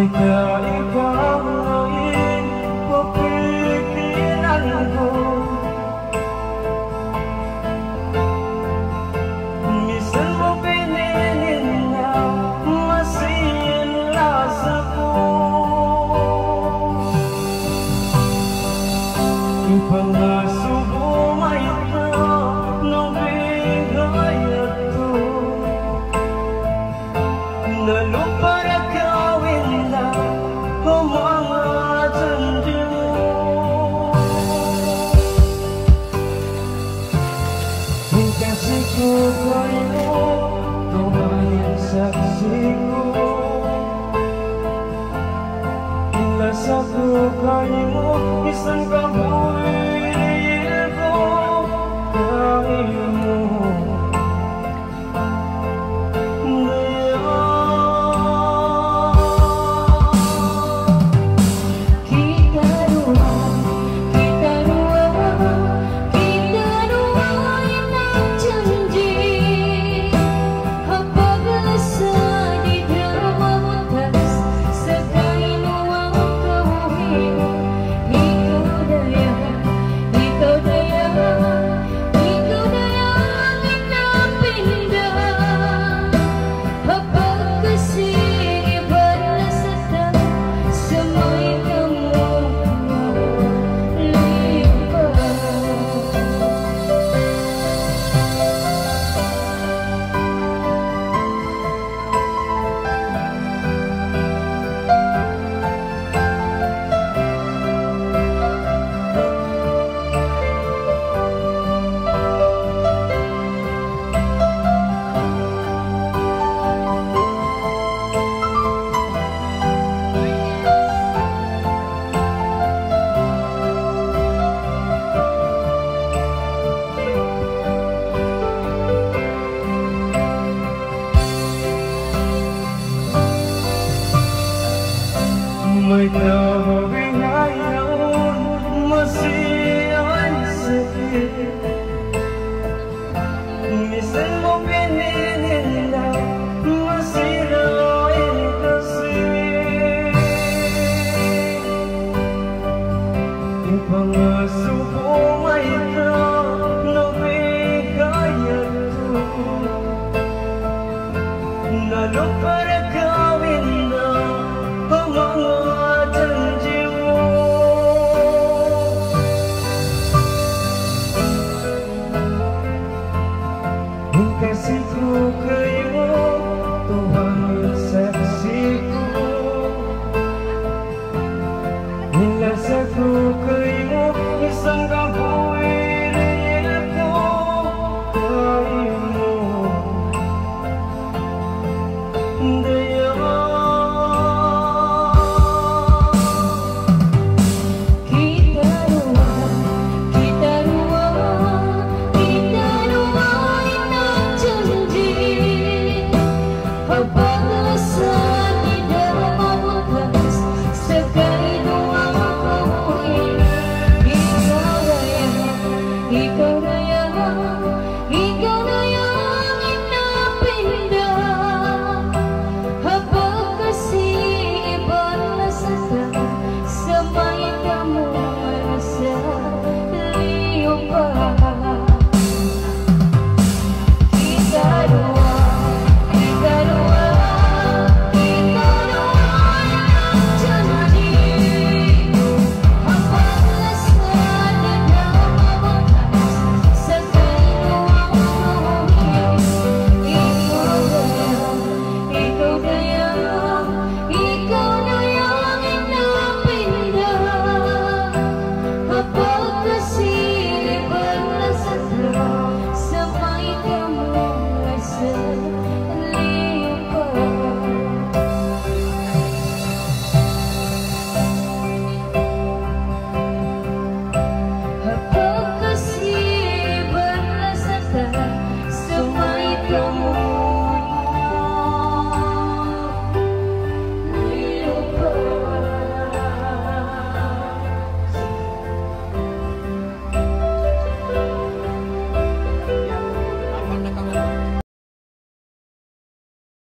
Maukah ikaw ngayon papikiran ko? Minsan mo pininin na masin lasa ko. Ipangasubo may ito nung bigay ito nalupara kawin na ang mga janji mo. Kasi ko kayo tumayan saksi ko, ilasa ko kayo isang kabuhay ko kayo mo. May tabi ngayon masih ay sakit. Minsan mo pininin na masirain kasi. Ipangasubo may ito nabigay ito nalupara kawin na ang mga janji mo. Kasih ko kayo